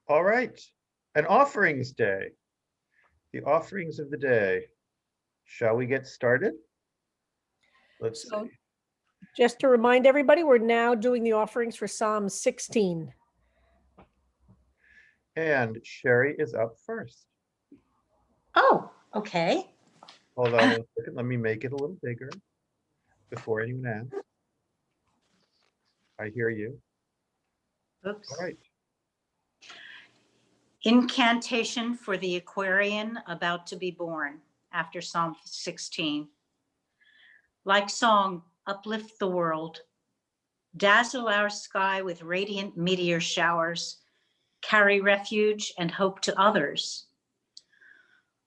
All right. An offerings day. The offerings of the day. Shall we get started? Let's So see. just to remind everybody, we're now doing the offerings for Psalm 16. And Sherry is up first. Oh, okay. Hold on 1 second. Let me make it a little bigger before anyone asks. I hear you. Oops. All right. Incantation for the Aquarian about to be born after Psalm 16. Like song, uplift the world, dazzle our sky with radiant meteor showers, carry refuge and hope to others.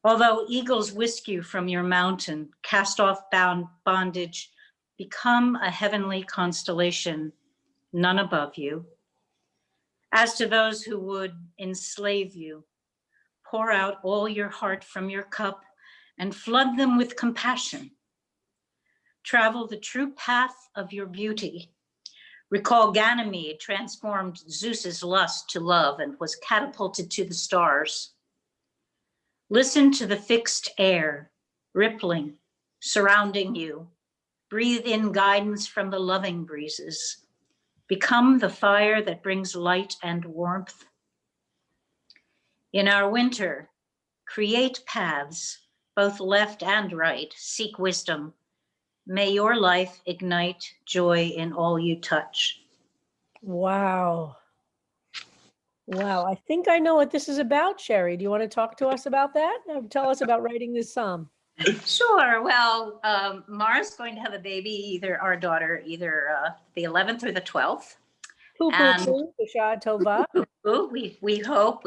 Although eagles whisk you from your mountain, cast off bondage, become a heavenly constellation, none above you. As to those who would enslave you, pour out all your heart from your cup and flood them with compassion. Travel the true path of your beauty. Recall Ganymede transformed Zeus's lust to love and was catapulted to the stars. Listen to the fixed air, rippling, surrounding you. Breathe in guidance from the loving breezes. Become the fire that brings light and warmth. In our winter, create paths, both left and right. Seek wisdom. May your life ignite joy in all you touch. Wow. Wow. I think I know what this is about, Sherry. Do you want to talk to us about that? Tell us about writing this psalm. Sure. Well, Mara's going to have a baby, either our daughter, either the 11th or the 12th. Poo poo poo, B'Shah Tova. We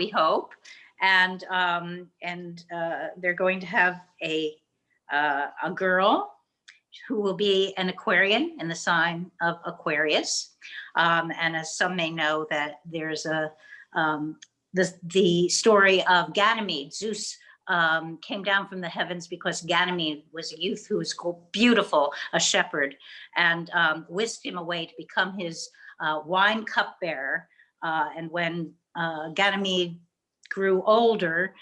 hope. And they're going to have a girl who will be an Aquarian in the sign of Aquarius. And as some may know, that there's the story of Ganymede. Zeus came down from the heavens because Ganymede was a youth who was beautiful, a shepherd, and whisked him away to become his wine cupbearer. And when Ganymede grew older,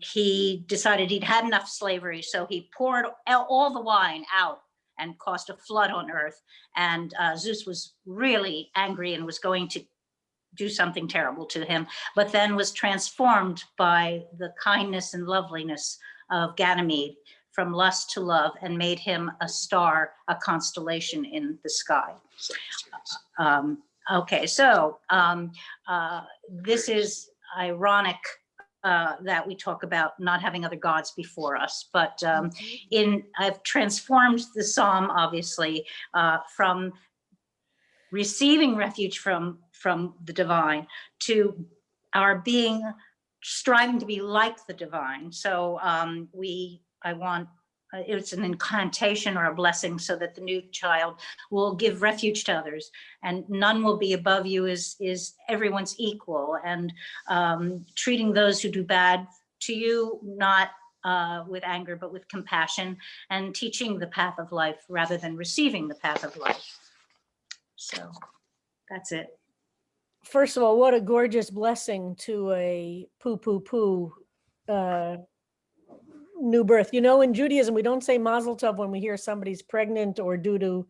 he decided he'd had enough slavery, so he poured all the wine out and caused a flood on earth. And Zeus was really angry and was going to do something terrible to him, but then was transformed by the kindness and loveliness of Ganymede from lust to love and made him a star, a constellation in the sky. Okay, so this is ironic that we talk about not having other gods before us, but I've transformed the psalm, obviously, from receiving refuge from the divine to our being, striving to be like the divine. So I want, it's an incantation or a blessing so that the new child will give refuge to others, and none will be above you, is everyone's equal, and treating those who do bad to you, not with anger, but with compassion, and teaching the path of life rather than receiving the path of life. So that's it. First of all, what a gorgeous blessing to a poo poo poo new birth. You know, in Judaism, we don't say mazel tov when we hear somebody's pregnant or due to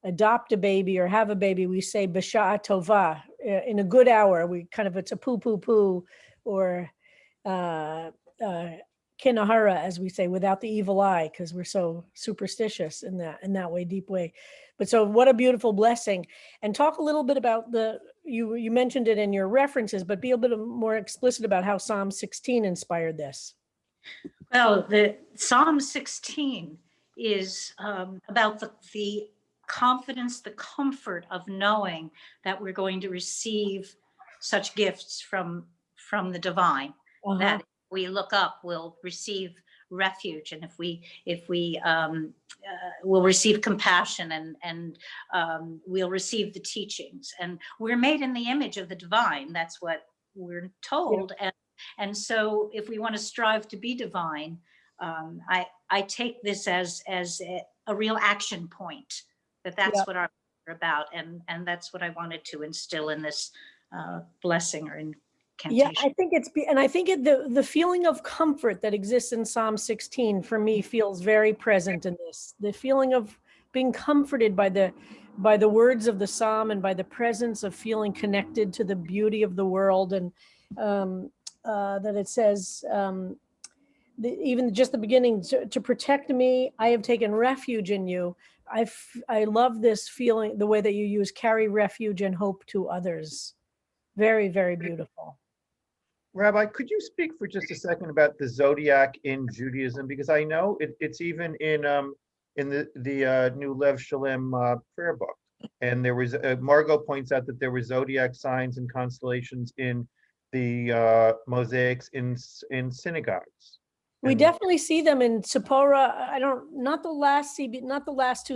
adopt a baby or have a baby. We say b'sha'ah tova, in a good hour. We kind of, it's a poo poo poo, or kinahara, as we say, without the evil eye, because we're so superstitious in that way, deep way. But so what a beautiful blessing. And talk a little bit about you mentioned it in your references, but be a bit more explicit about how Psalm 16 inspired this. Well, the Psalm 16 is about the confidence, the comfort of knowing that we're going to receive such gifts from the divine, that we look up, we'll receive refuge, and if we will receive compassion, and we'll receive the teachings, and we're made in the image of the divine. That's what we're told. Yeah. And so if we want to strive to be divine, I take this as a real action point, that's what we're about, and that's what I wanted to instill in this blessing, or in Yeah, incantation. I think and I think the feeling of comfort that exists in Psalm 16 for me feels very present in this. The feeling of being comforted by the words of the psalm and by the presence of feeling connected to the beauty of the world, and that it says, even just the beginning, to protect me, I have taken refuge in you. I love this feeling, the way that you use carry refuge and hope to others. Very, very beautiful. Rabbi, could you speak for just a second about the Zodiac in Judaism? Because I know it's even in the New Lev Shalem prayer book. And there was Margot points out that there were zodiac signs and constellations in the mosaics in synagogues. We And definitely see them in Sephora. Not the last two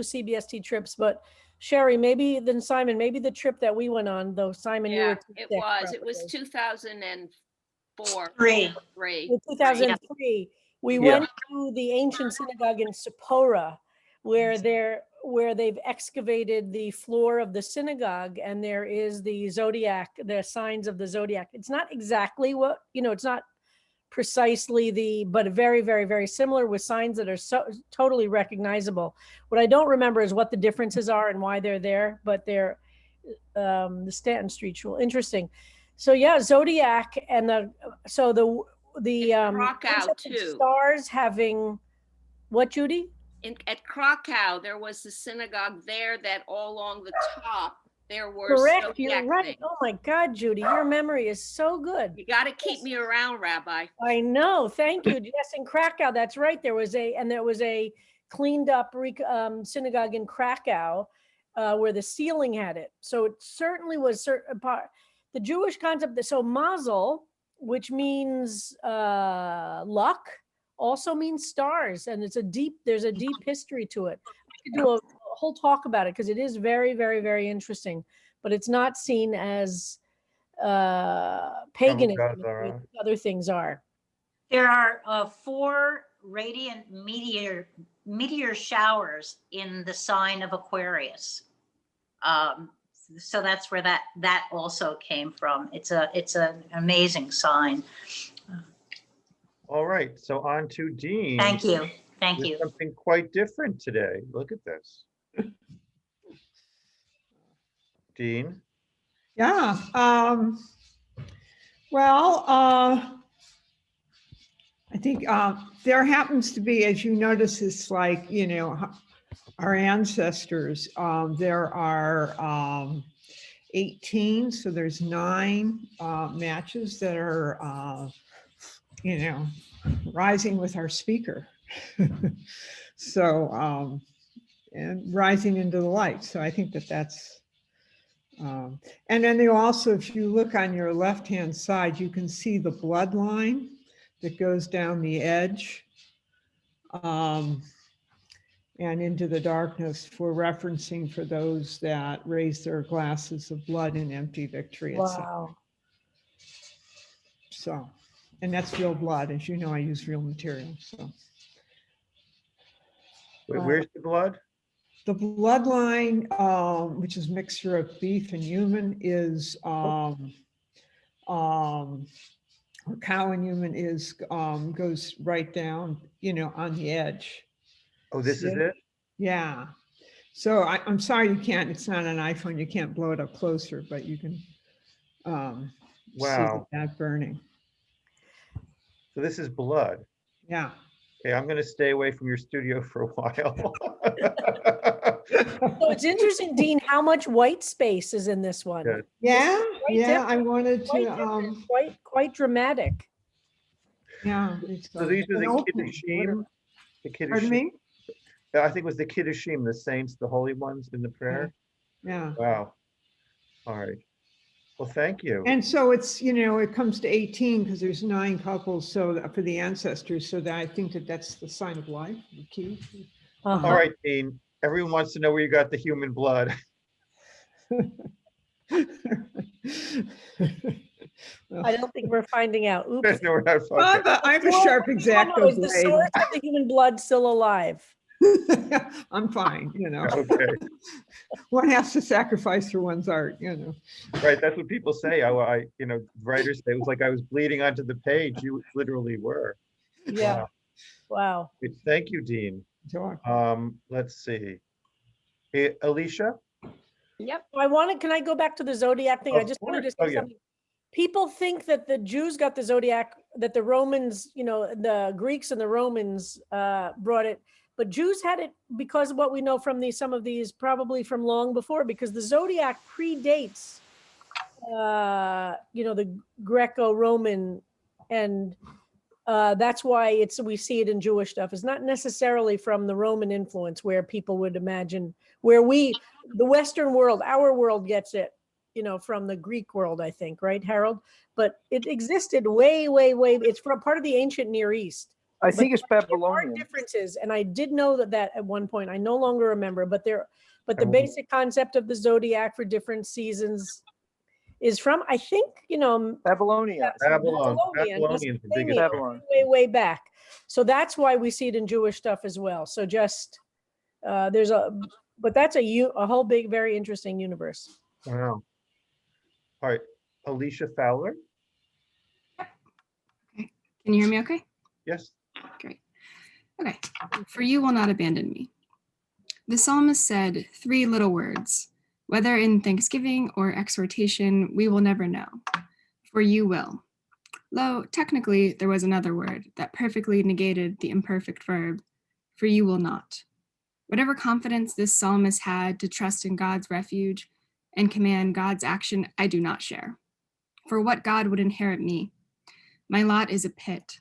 CBST trips, but Sherry, maybe then Simon, maybe the trip that we went on, though. Simon, you were Yeah, too it was sick, 2004. Three. Three. 2003. We Yeah. went to the ancient synagogue in Sephora, where they've excavated the floor of the synagogue, and there is the zodiac, the signs of the zodiac. It's not exactly what, it's not precisely but very, very, very similar, with signs that are so totally recognizable. What I don't remember is what the differences are and why they're there, but they're the Stanton Street Shul. Interesting. So yeah, Zodiac and the Krakow concept of too. stars having what, Judy? At Krakow, there was the synagogue there that all along the top there were Correct. You're zodiac right. things. Oh my God, Judy, your memory is so good. You got to keep me around, Rabbi. I know. Thank you. Yes, in Krakow, that's right. There was a cleaned up synagogue in Krakow where the ceiling had it. So it certainly was certain part. The Jewish concept. So mazel, which means luck, also means stars, and there's a deep history to it. I could do a whole talk about it because it is very, very, very interesting. But it's not seen as paganism, the other things are. There are 4 radiant meteor showers in the sign of Aquarius. So that's where that also came from. It's an amazing sign. All right, so on to Dean. Thank you. Thank you. Something quite different today. Look at this. Dean? Yeah. Well, I think there happens to be, as you notice, it's like, our ancestors, there are 18, so there's 9 matches that are, rising with our speaker. So, and rising into the light. So I think that's, and then you also, if you look on your left-hand side, you can see the bloodline that goes down the edge and into the darkness, for referencing for those that raise their glasses of blood in empty victory. Wow. So, and that's real blood. As you know, I use real material. So, Where's the blood? the bloodline, which is a mixture of beef and human, is or cow and human, is goes right down, on the edge. Oh, this is it? Yeah. So I'm sorry you can't. It's not an iPhone. You can't blow it up closer, but you can Wow. see that burning. So this is blood. Yeah. Okay, I'm going to stay away from your studio for a while. So it's interesting, Dean, how much white space is in this one. Good. Yeah. Quite Yeah. different. I wanted Quite to. different, quite dramatic. Yeah. So these are an the opening, Kiddushim. The Pardon Kiddushim. me? I think it was the Kiddushim, the saints, the holy ones in the prayer. Yeah. Wow. All right. Well, thank you. And so it's, it comes to 18 because there's 9 couples. So for the ancestors, so that I think that's the sign of life, the key. Uh-huh. All right, Dean. Everyone wants to know where you got the human blood. I don't think we're finding out. Oops. No, we're not I focused. have a sharp Oh, X-Acto is the blade. source of the human blood still alive? I'm fine, you know. Okay, One has to sacrifice for one's art, you know. right, that's what people say. Writers say, it was like I was bleeding onto the page. You literally were. Yeah. Wow. Wow. Good. Thank you, Dean. Sure. Let's see. Hey, Alicia? Yep. Can I go back to the Zodiac thing? I Of just wanted to course. Oh, say yeah. something. People think that the Jews got the Zodiac, that the Romans, the Greeks and the Romans brought it, but Jews had it because of what we know from some of these, probably from long before, because the Zodiac predates, the Greco-Roman, and that's why we see it in Jewish stuff. It's not necessarily from the Roman influence, where people would imagine, the Western world, our world gets it, from the Greek world, I think, right, Harold? But it existed way, way, way. It's from part of the ancient Near East. I But think it's there are Babylonian. differences, and I did know that at one point. I no longer remember, but the Oh. basic concept of the Zodiac for different seasons is from, I think, Babylonia. Babylon. Babylonian, Babylonians, the biggest. Mesopotamia, Babylon. way, way back. So that's why we see it in Jewish stuff as well. So just but that's a whole big, very interesting universe. Wow. All right, Alicia Fowler? Okay. Can you hear me okay? Yes. Great. Okay. For you will not abandon me. The psalmist said 3 little words. Whether in thanksgiving or exhortation, we will never know. For you will. Though technically there was another word that perfectly negated the imperfect verb. For you will not. Whatever confidence this psalmist had to trust in God's refuge and command God's action, I do not share. For what God would inherit me? My lot is a pit.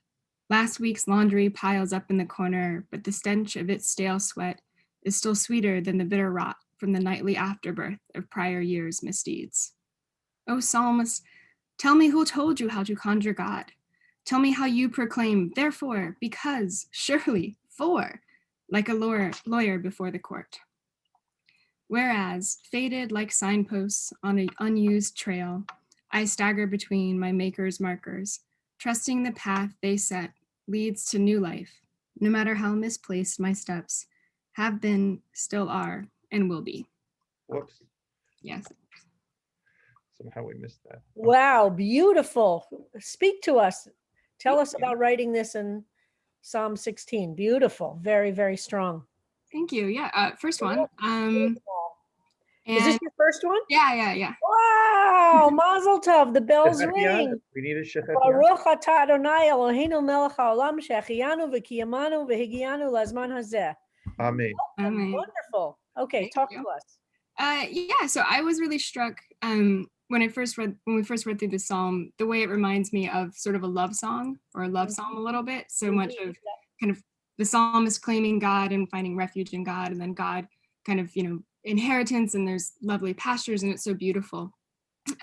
Last week's laundry piles up in the corner, but the stench of its stale sweat is still sweeter than the bitter rot from the nightly afterbirth of prior years' misdeeds. O psalmist, tell me who told you how to conjure God. Tell me how you proclaim, therefore, because, surely, for, like a lawyer before the court. Whereas, faded like signposts on an unused trail, I stagger between my maker's markers, trusting the path they set leads to new life, no matter how misplaced my steps have been, still are, and will be. Whoops. Yes. Somehow we missed that. Wow, beautiful. Speak to us. Tell us about writing this in Psalm 16. Beautiful. Very, very strong. Thank you. Yeah. First one. Is this your first one? Yeah. Wow, Mazel Tov, the bells Shechetiah? ring. We need a Shechetiah. Baruch atah Adonai Eloheinu melech haolam shehechiyanu v'kiyamanu v'higianu lazman hazeh. Amen. Amen. Wonderful. Okay, Thank talk you. to us. Yeah, so I was really struck when we first read through the psalm, the way it reminds me of sort of a love song or a love psalm a little bit. So much of kind of the psalmist claiming God and finding refuge in God, and then God kind of, inheritance, and there's lovely pastures, and it's so beautiful.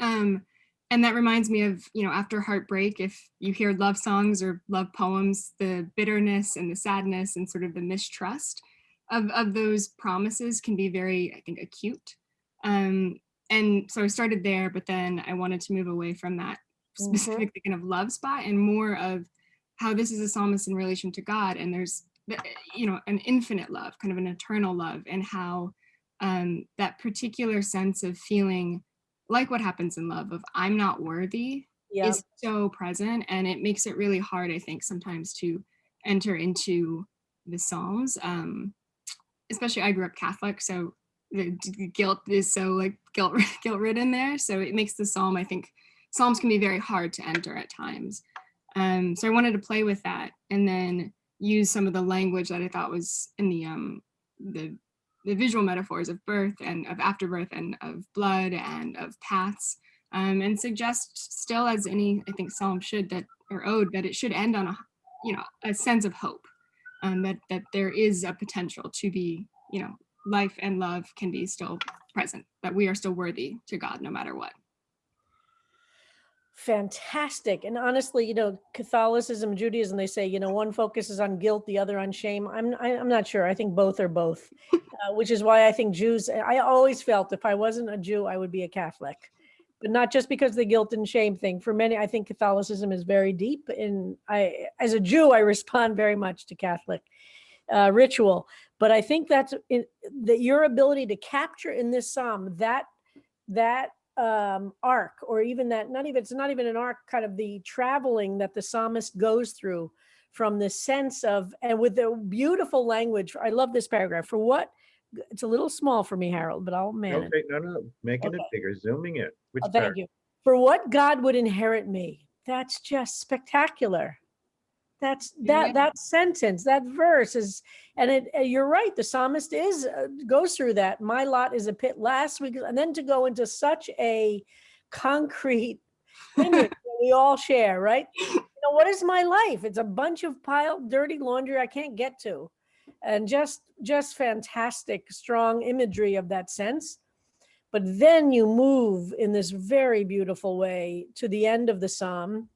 And that reminds me of, after heartbreak, if you hear love songs or love poems, the bitterness and the sadness and sort of the mistrust of those promises can be very, I think, acute. And so I started there, but then I wanted to move away from that specific kind of love spot and more of how this is a psalmist in relation to God. And there's, an infinite love, kind of an eternal love, and how that particular sense of feeling like what happens in love of I'm not worthy is so present. And it makes it really hard, I think, sometimes to enter into the Psalms. Especially I grew up Catholic, so the guilt is so like guilt ridden there. So it makes the Psalm, I think, Psalms can be very hard to enter at times. So I wanted to play with that and then use some of the language that I thought was in the visual metaphors of birth and of afterbirth and of blood and of paths, and suggest still, as any, I think, psalm should, that or ode, that it should end on a sense of hope, that there is a potential to be, life and love can be still present, that we are still worthy to God no matter what. Fantastic. And honestly, Catholicism, Judaism, they say, one focuses on guilt, the other on shame. I'm not sure. I think both are both, which is why I think Jews, I always felt if I wasn't a Jew, I would be a Catholic, but not just because of the guilt and shame thing. For many, I think Catholicism is very deep. And as a Jew, I respond very much to Catholic. ritual. But I think that your ability to capture in this psalm that arc, or even that, it's not even an arc, kind of the traveling that the psalmist goes through from the sense of, and with the beautiful language. I love this paragraph. For what, it's a little small for me, Harold, but I'll manage. Okay, no, making it Okay. bigger, zooming in. Which Oh, thank you. For what God would inherit me. That's just spectacular. That's Yeah. that sentence, that verse is, and you're right. The psalmist goes through that. My lot is a pit last week, and then to go into such a concrete image that we all share, right? What is my life? It's a bunch of piled dirty laundry I can't get to, and just fantastic, strong imagery of that sense. But then you move in this very beautiful way to the end of the psalm.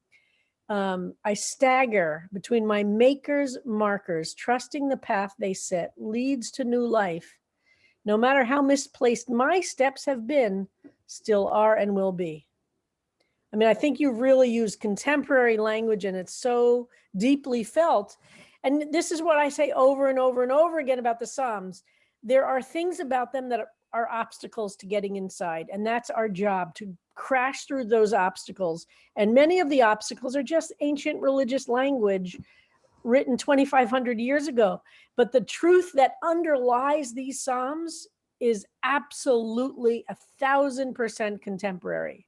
I stagger between my maker's markers, trusting the path they set leads to new life. No matter how misplaced my steps have been, still are and will be. I mean, I think you've really used contemporary language, and it's so deeply felt. And this is what I say over and over and over again about the Psalms. There are things about them that are obstacles to getting inside, and that's our job, to crash through those obstacles. And many of the obstacles are just ancient religious language written 2,500 years ago. But the truth that underlies these Psalms is absolutely 1,000% contemporary.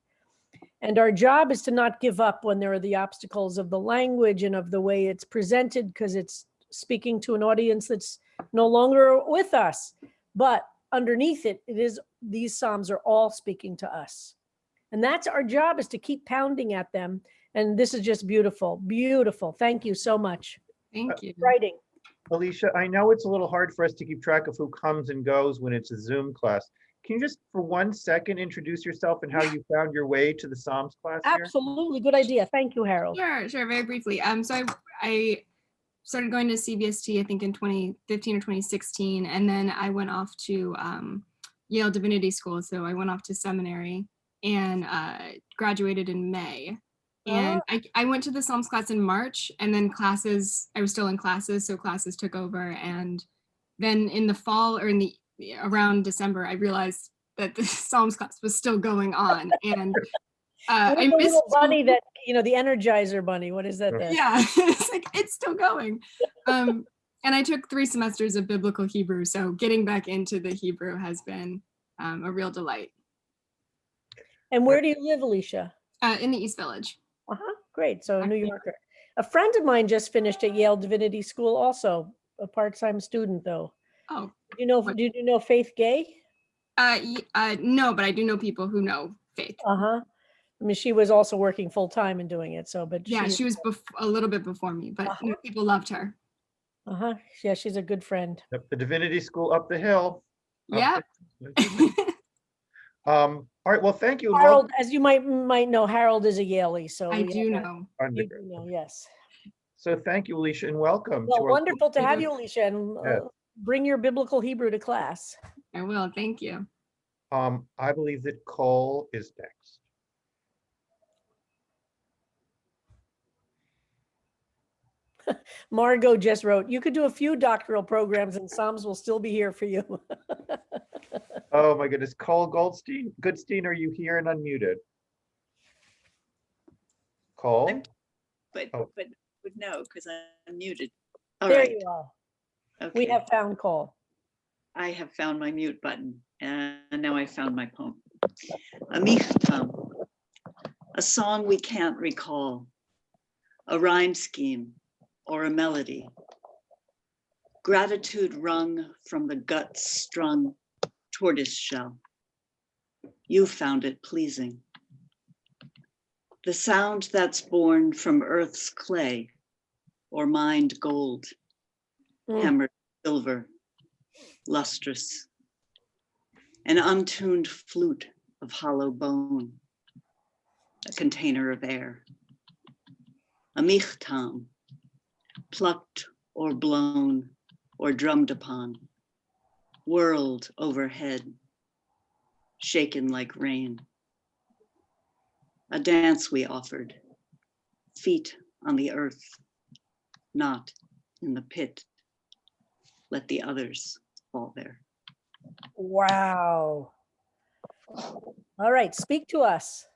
And our job is to not give up when there are the obstacles of the language and of the way it's presented, because it's speaking to an audience that's no longer with us. But underneath it, these Psalms are all speaking to us. And that's our job, is to keep pounding at them. And this is just beautiful, beautiful. Thank you so much. Thank you. Writing. Alicia, I know it's a little hard for us to keep track of who comes and goes when it's a Zoom class. Can you just for 1 second introduce yourself and how you found your way to the Psalms class here? Absolutely. Good idea. Thank you, Harold. Sure, very briefly. So I started going to CBST, I think in 2015 or 2016, and then I went off to Yale Divinity School. So I went off to seminary and graduated in May. And I went to the Psalms class in March, and then I was still in classes, so classes took over. And then in the fall, or around December, I realized that the Psalms class was still going on. And I missed little bunny that, the Energizer bunny. What is that? Yeah, it's like, it's still going. And I took 3 semesters of biblical Hebrew, so getting back into the Hebrew has been a real delight. And where do you live, Alicia? In the East Village. Great. So a New Yorker. A friend of mine just finished at Yale Divinity School, also a part-time student, though. Oh. Did you know Faith Gay? No, but I do know people who know Faith. I mean, she was also working full-time and doing it. So, but yeah, she was a little bit before me, but people loved her. Yeah, she's a good friend. Yep, the Divinity School up the hill. Yeah. All right, well, thank you. Harold, as you might know, Harold is a Yalie, so I do know. You do know, yes. So thank you, Alicia, and welcome. Well, wonderful to have you, Alicia, and Yes. bring your biblical Hebrew to class. I will, thank you. I believe that Cole is next. Margot just wrote, you could do a few doctoral programs and Psalms will still be here for you. Oh my goodness, Cole Goodstein, are you here and unmuted? Cole? But no, because I'm muted. All there right. you are. Okay. We have found Cole. I have found my mute button, and now I found my poem. A michtam, a song we can't recall, a rhyme scheme or a melody. Gratitude wrung from the guts strung tortoise shell. You found it pleasing. The sound that's born from earth's clay or mined gold, hammered silver, lustrous. An untuned flute of hollow bone, a container of air. A michtam, plucked or blown or drummed upon, whirled overhead, shaken like rain. A dance we offered, feet on the earth, not in the pit, let the others fall there. Wow. All right, speak to us.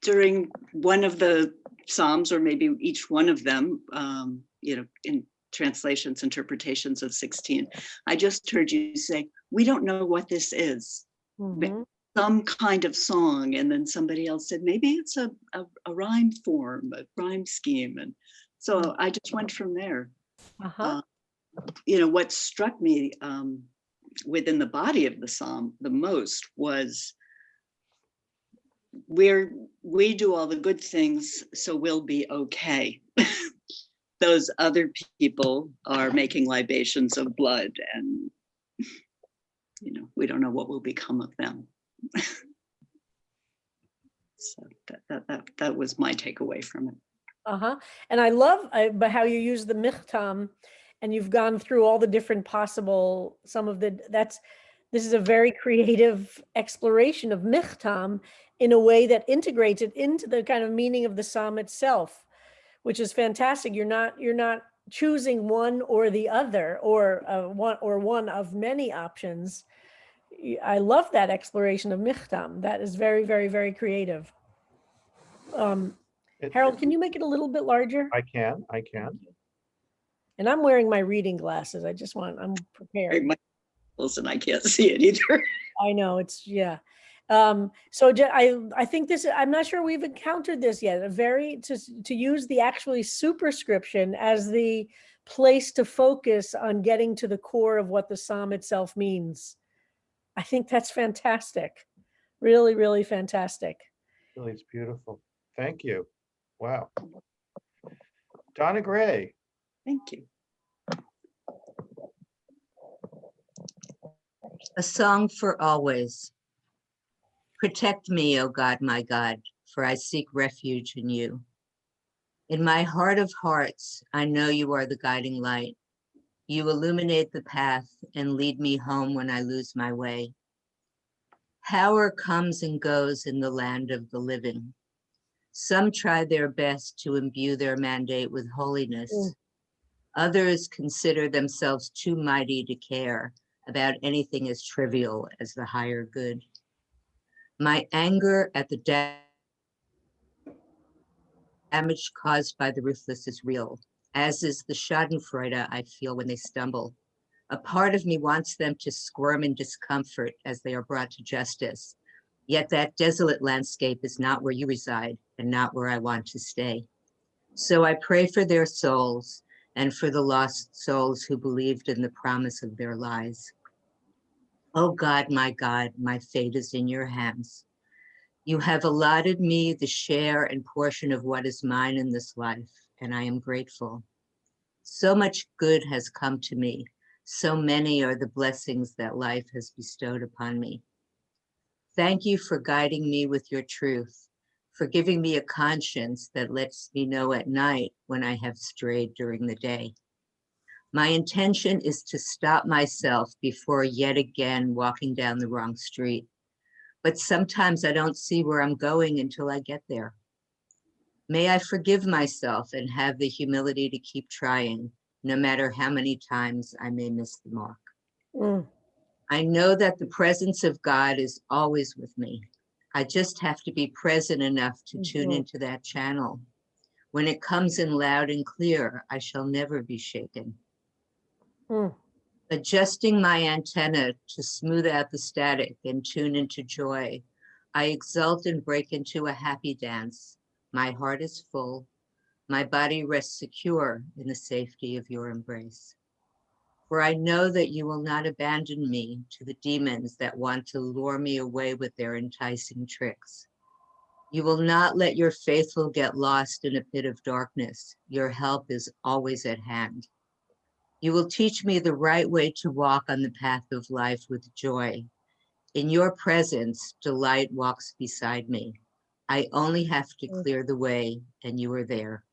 During one of the Psalms, or maybe each one of them, in translations, interpretations of 16, I just heard you say, we don't know what this is. Mhm. Some kind of song. And then somebody else said, maybe it's a rhyme form, a rhyme scheme. And so I just went from there. Uh-huh. What struck me within the body of the Psalm the most was we do all the good things, so we'll be okay. Those other people are making libations of blood, and we don't know what will become of them. So that was my takeaway from it. Uh-huh. And I love but how you use the michtam, and you've gone through all the different possible, this is a very creative exploration of michtam in a way that integrates it into the kind of meaning of the psalm itself, which is fantastic. You're not choosing one or the other, or one of many options. I love that exploration of michtam. That is very, very, very creative. It- Harold, can you make it a little bit larger? I can. And I'm wearing my reading glasses. I'm prepared. And I can't see it either. I know yeah. So I think this, I'm not sure we've encountered this yet. To use the actually superscription as the place to focus on getting to the core of what the psalm itself means. I think that's fantastic. Really, really fantastic. Really, it's beautiful. Thank you. Wow. Donna Gray. Thank you. A song for always. Protect me, O God, my God, for I seek refuge in you. In my heart of hearts, I know you are the guiding light. You illuminate the path and lead me home when I lose my way. Power comes and goes in the land of the living. Some try their best to imbue their mandate with holiness. Others consider themselves too mighty to care about anything as trivial as the higher good. My anger at the damage caused by the ruthless is real, as is the schadenfreude I feel when they stumble. A part of me wants them to squirm in discomfort as they are brought to justice. Yet that desolate landscape is not where you reside and not where I want to stay. So I pray for their souls and for the lost souls who believed in the promise of their lies. Oh God, my fate is in your hands. You have allotted me the share and portion of what is mine in this life, and I am grateful. So much good has come to me. So many are the blessings that life has bestowed upon me. Thank you for guiding me with your truth, for giving me a conscience that lets me know at night when I have strayed during the day. My intention is to stop myself before yet again walking down the wrong street. But sometimes I don't see where I'm going until I get there. May I forgive myself and have the humility to keep trying, no matter how many times I may miss the mark. I know that the presence of God is always with me. I just have to be present enough to tune into that channel. When it comes in loud and clear, I shall never be shaken. Adjusting my antenna to smooth out the static and tune into joy, I exult and break into a happy dance. My heart is full. My body rests secure in the safety of your embrace. For I know that you will not abandon me to the demons that want to lure me away with their enticing tricks. You will not let your faithful get lost in a pit of darkness. Your help is always at hand. You will teach me the right way to walk on the path of life with joy. In your presence, delight walks beside me. I only have to clear the way, and you are there,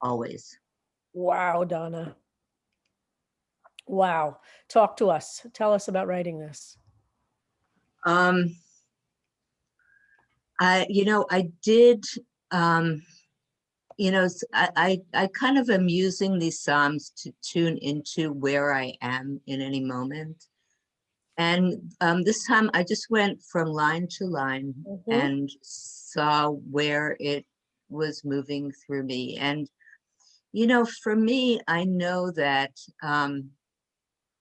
always. Wow, Donna. Wow. Talk to us. Tell us about writing this. I did you know, I kind of am using these Psalms to tune into where I am in any moment. And this time I just went from line to line and saw where it was moving through me. And, you know, for me, I know that,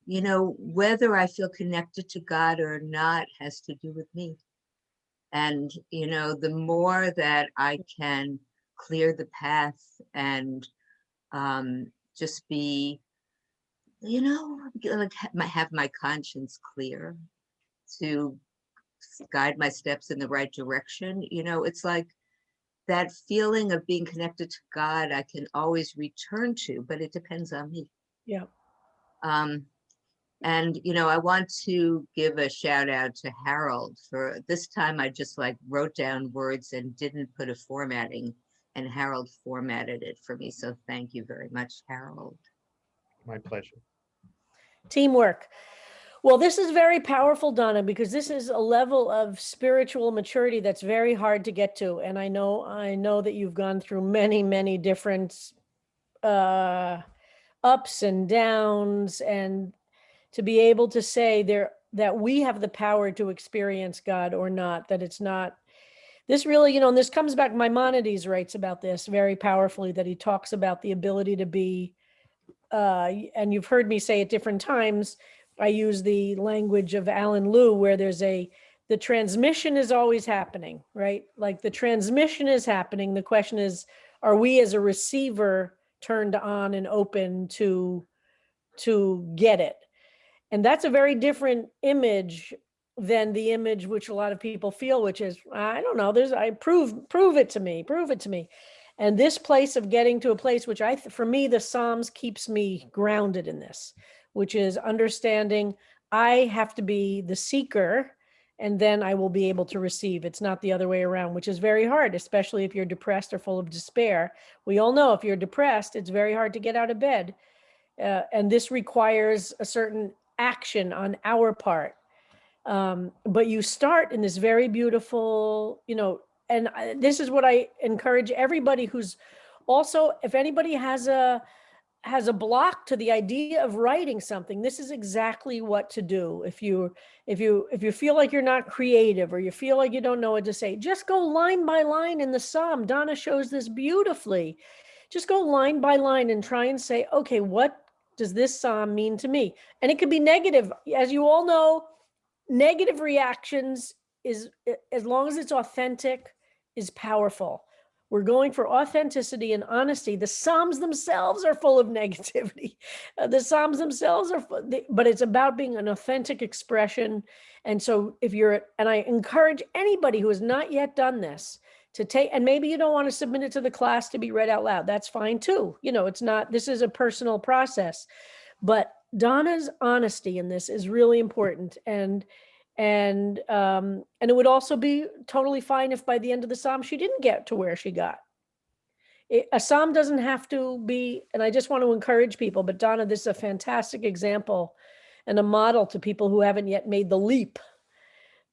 you know, whether I feel connected to God or not has to do with me. And, you know, the more that I can clear the path and just be, you know, like have my conscience clear to guide my steps in the right direction. You know, it's like that feeling of being connected to God I can always return to, but it depends on me. Yeah. And, you know, I want to give a shout out to Harold for this time. I just like wrote down words and didn't put a formatting, and Harold formatted it for me. So thank you very much, Harold. My pleasure. Teamwork. Well, this is very powerful, Donna, because this is a level of spiritual maturity that's very hard to get to. And I know that you've gone through many, many different ups and downs, and to be able to say that we have the power to experience God or not, that it's not, this really, you know, and this comes back, Maimonides writes about this very powerfully, that he talks about the ability to be, and you've heard me say at different times, I use the language of Alan Lew, where there's the transmission is always happening, right? Like the transmission is happening. The question is, are we as a receiver turned on and open to get it? And that's a very different image than the image which a lot of people feel, which is, I don't know, prove it to me. And this place of getting to a place which for me, the Psalms keeps me grounded in this, which is understanding I have to be the seeker, and then I will be able to receive. It's not the other way around, which is very hard, especially if you're depressed or full of despair. We all know if you're depressed, it's very hard to get out of bed. And this requires a certain action on our part. But you start in this very beautiful, you know, and this is what I encourage everybody who's also, if anybody has a block to the idea of writing something, this is exactly what to do. If you feel like you're not creative, or you feel like you don't know what to say, just go line by line in the Psalm. Donna shows this beautifully. Just go line by line and try and say, okay, what does this Psalm mean to me? And it could be negative. As you all know, negative reactions is, as long as it's authentic, is powerful. We're going for authenticity and honesty. The Psalms themselves are full of negativity. The Psalms themselves are, but it's about being an authentic expression. And so and I encourage anybody who has not yet done this to take, and maybe you don't want to submit it to the class to be read out loud. That's fine too. You know, this is a personal process, but Donna's honesty in this is really important. And it would also be totally fine if by the end of the Psalm, she didn't get to where she got. A Psalm doesn't have to be, and I just want to encourage people, but Donna, this is a fantastic example and a model to people who haven't yet made the leap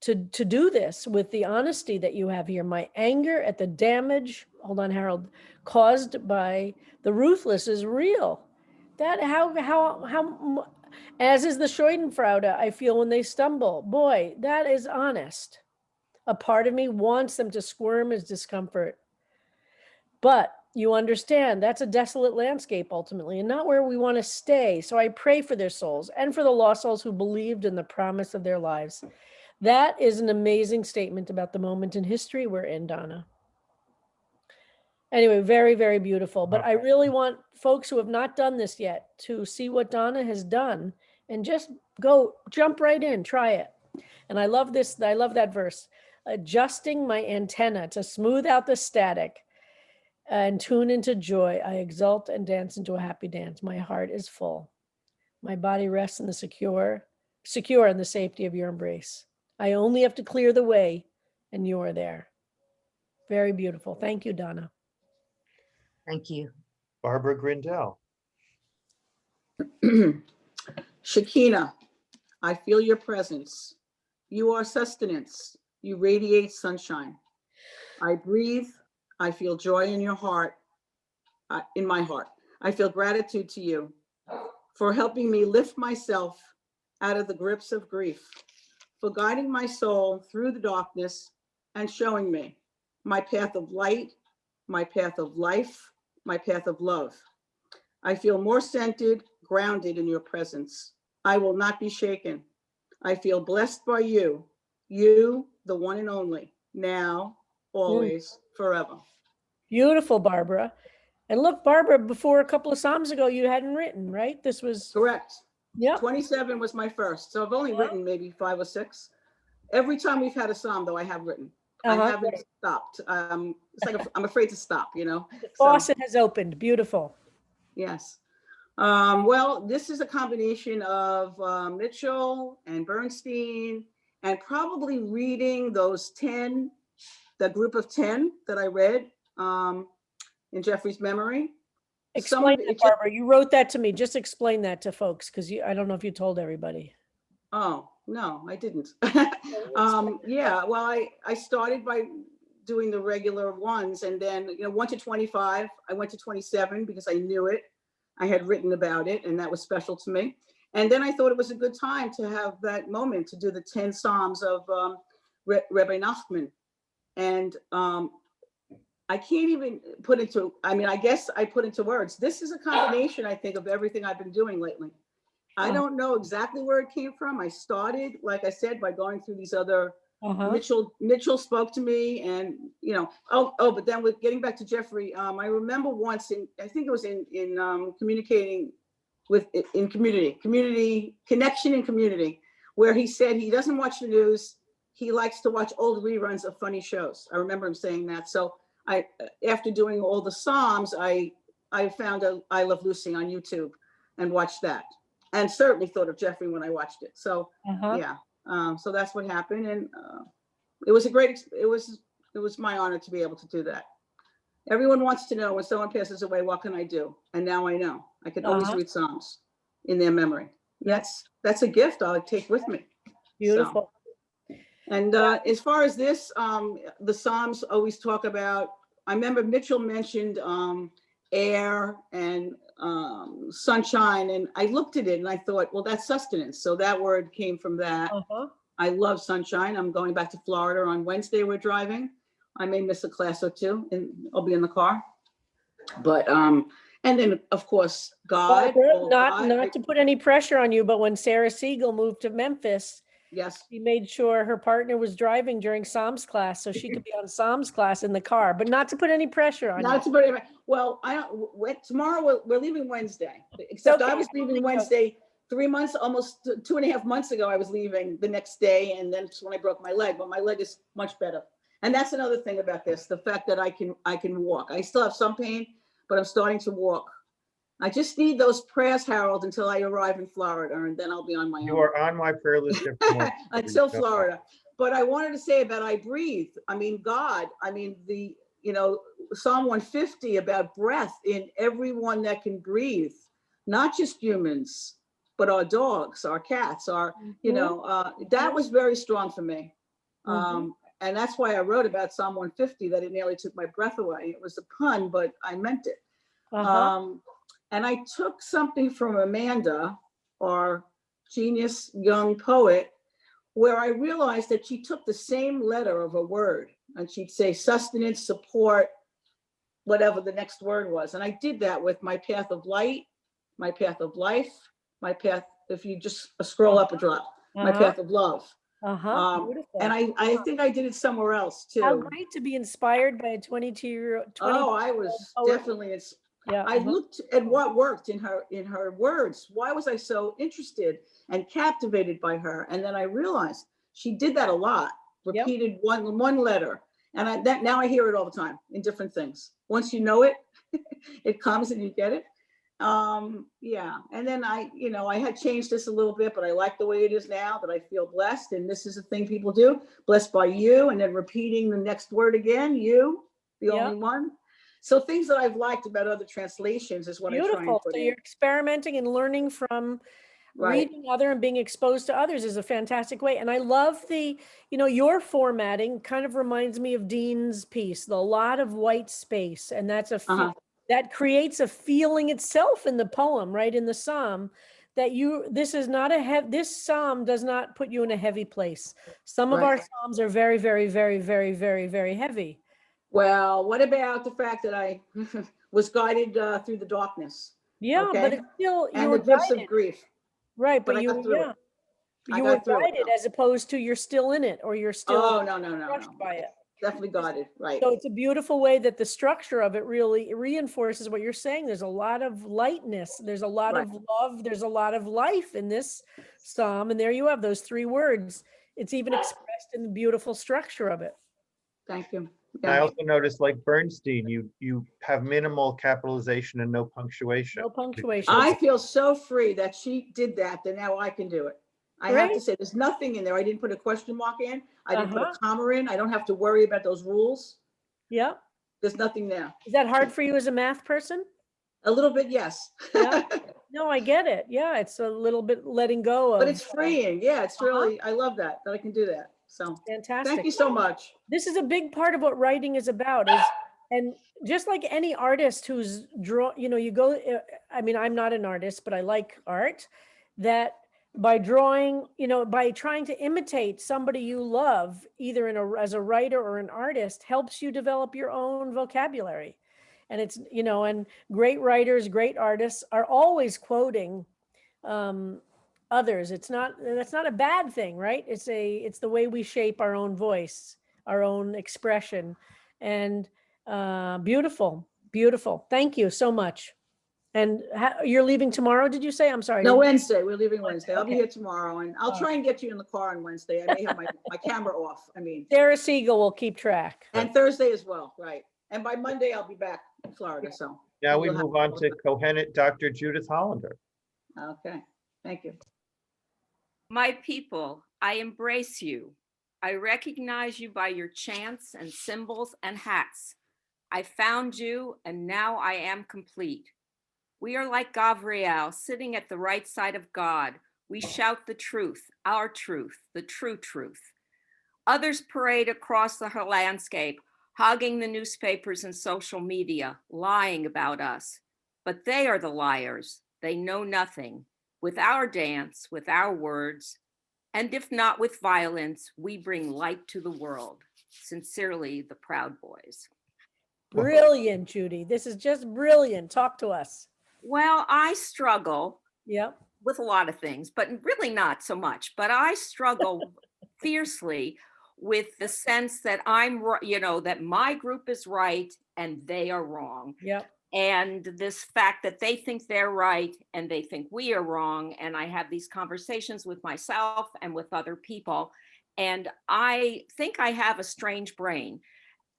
to do this with the honesty that you have here. My anger at the damage, hold on, Harold, caused by the ruthless is real. That how as is the Schadenfreude I feel when they stumble. Boy, that is honest. A part of me wants them to squirm as discomfort. But you understand that's a desolate landscape ultimately, and not where we want to stay. So I pray for their souls and for the lost souls who believed in the promise of their lives. That is an amazing statement about the moment in history we're in, Donna. Anyway, very, very beautiful. But I really want folks who have not done this yet to see what Donna has done and just jump right in, try it. And I love this. I love that verse. Adjusting my antenna to smooth out the static and tune into joy. I exult and dance into a happy dance. My heart is full. My body rests in the secure in the safety of your embrace. I only have to clear the way, and you are there. Very beautiful. Thank you, Donna. Thank you. Barbara Grindell. Shekinah, I feel your presence. You are sustenance. You radiate sunshine. I breathe. I feel joy in your heart. in my heart. I feel gratitude to you for helping me lift myself out of the grips of grief, for guiding my soul through the darkness and showing me my path of light, my path of life, my path of love. I feel more centered, grounded in your presence. I will not be shaken. I feel blessed by you, you, the one and only, now, always, forever. Beautiful, Barbara. And look, Barbara, before a couple of Psalms ago, you hadn't written, right? This was, Correct. yeah. 27 was my first. So I've only written maybe 5 or 6. Every time we've had a Psalm, though, I have written. I haven't stopped. It's like I'm afraid to stop, you know. The faucet has opened. Beautiful. Yes. Well, this is a combination of Mitchell and Bernstein, and probably reading those 10, the group of 10 that I read in Jeffrey's memory. Explain that, Barbara. You wrote that to me. Just explain that to folks, because I don't know if you told everybody. Oh, no, I didn't. Yeah, well, I started by doing the regular ones, and then, 1 to 25, I went to 27 because I knew it. I had written about it, and that was special to me. And then I thought it was a good time to have that moment to do the 10 Psalms of Rabbi Nachman. And I can't even put into, I guess I put into words. This is a combination, I think, of everything I've been doing lately. I don't know exactly where it came from. I started, like I said, by going through these other, Mitchell spoke to me, and, but then with getting back to Jeffrey, I remember once I think it was in communicating in community connection and community, where he said he doesn't watch the news. He likes to watch old reruns of funny shows. I remember him saying that. So after doing all the Psalms, I found I Love Lucy on YouTube and watched that, and certainly thought of Jeffrey when I watched it. So yeah, so that's what happened, and it was it was my honor to be able to do that. Everyone wants to know, when someone passes away, what can I do? And now I know. I can always read Psalms in their memory. That's a gift I'll take with me. Beautiful. So. And as far as this, the Psalms always talk about, I remember Mitchell mentioned air and sunshine, and I looked at it and I thought, well, that's sustenance. So that word came from that. I love sunshine. I'm going back to Florida on Wednesday. We're driving. I may miss a class or two, and I'll be in the car. But and then of course God. Barbara, not to put any pressure on you, but when Sarah Siegel moved to Memphis, yes, she made sure her partner was driving during Psalms class, so she could be on Psalms class in the car. But not to put any pressure on you. Well, tomorrow we're leaving Wednesday. Except I was leaving Wednesday 3 months, almost 2.5 months ago. I was leaving the next day, and then it's when I broke my leg. But my leg is much better. And that's another thing about this, the fact that I can walk. I still have some pain, but I'm starting to walk. I just need those prayers, Harold, until I arrive in Florida, and then I'll be on my own. You are on my prayer list until Florida. But I wanted to say about I breathe. God, Psalm 150 about breath in everyone that can breathe, not just humans, but our dogs, our cats, that was very strong for me. And that's why I wrote about Psalm 150, that it nearly took my breath away. It was a pun, but I meant it. And I took something from Amanda, our genius young poet, where I realized that she took the same letter of a word, and she'd say sustenance, support, whatever the next word was. And I did that with my path of light, my path of life, my path, if you just scroll up a drop, my path of love. And I think I did it somewhere else too. How great to be inspired by a 22-year-old. Oh, I was definitely. I looked at what worked in her words. Why was I so interested and captivated by her? And then I realized she did that a lot. Repeated one letter, and now I hear it all the time in different things. Once you know it, it comes and you get it. Yeah. And then I had changed this a little bit, but I like the way it is now, that I feel blessed. And this is a thing people do, blessed by you, and then repeating the next word again, you, the only one. So things that I've liked about other translations is what I try and put in. So you're experimenting and learning from reading other and being exposed to others is a fantastic way. And I love your formatting kind of reminds me of Dean's piece, a lot of white space. And that's that creates a feeling itself in the poem, right? In the psalm, that this is not this psalm does not put you in a heavy place. Some of our Right. psalms are very, very, very, very, very, very heavy. Well, what about the fact that I was guided through the darkness? Yeah, but Okay. it's still, you And were the gifts of guided, grief, right? but But I got through it. I you were got through it, guided though. as opposed to you're still in it or you're still Oh, no, no, no, crushed no. by it. Definitely guided, right. So it's a beautiful way that the structure of it really reinforces what you're saying. There's a lot of lightness. There's a lot Right. of love. There's a lot of life in this psalm. And there you have those 3 words. It's even expressed in the beautiful structure of it. Thank you. I Yeah. also noticed, like Bernstein, you have minimal capitalization and no punctuation. No punctuation. I feel so free that she did that now I can do it. I have to Great. say, there's nothing in there. I didn't put a question mark in. I didn't put a Uh-huh. comma in. I don't have to worry about those rules. Yeah. There's nothing there. Is that hard for you as a math person? A little bit, yes. Yeah. No, I get it. Yeah. It's a little bit letting go of. But it's freeing. Yeah, it's Uh-huh. really, I love that I can do that. So Fantastic. thank you so much. This is a big part of what writing is about and just like any artist who's you go, I mean, I'm not an artist, but I like art, that by drawing, by trying to imitate somebody you love, either as a writer or an artist, helps you develop your own vocabulary. And it's, and great writers, great artists are always quoting others. That's not a bad thing, right? It's the way we shape our own voice, our own expression, and beautiful. Thank you so much. And you're leaving tomorrow, did you say? I'm sorry. No, Wednesday. We're leaving Wednesday. I'll be Okay. here tomorrow and I'll try and get you in the car on Wednesday. I may have my camera off. I mean, Sarah Siegel will keep track. and Thursday as well, right? And by Monday, I'll be back in Florida, so. Now we we'll have- move on to Kohenet Dr. Judith Hollander. Okay, thank you. My people, I embrace you. I recognize you by your chants and symbols and hats. I found you, and now I am complete. We are like Gavriel, sitting at the right side of God. We shout the truth, our truth, the true truth. Others parade across the landscape, hogging the newspapers and social media, lying about us. But they are the liars. They know nothing. With our dance, with our words, and if not with violence, we bring light to the world. Sincerely, the Proud Boys. Brilliant, Judy. This is just brilliant. Talk to us. Well, I struggle Yep. with a lot of things, but really not so much. But I struggle fiercely with the sense that that my group is right and they are wrong. Yep. And this fact that they think they're right and they think we are wrong. And I have these conversations with myself and with other people. And I think I have a strange brain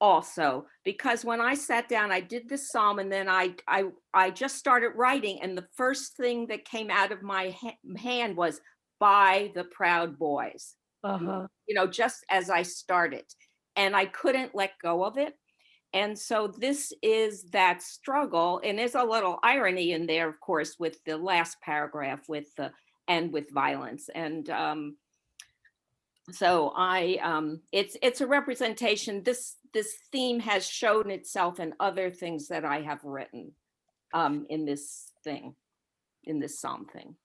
also, because when I sat down, I did this psalm and then I just started writing. And the first thing that came out of my hand was by the Proud Boys, Uh-huh. just as I started, and I couldn't let go of it. And so this is that struggle. And there's a little irony in there, of course, with the last paragraph with violence. And so it's a representation. This theme has shown itself in other things that I have written in this psalm thing.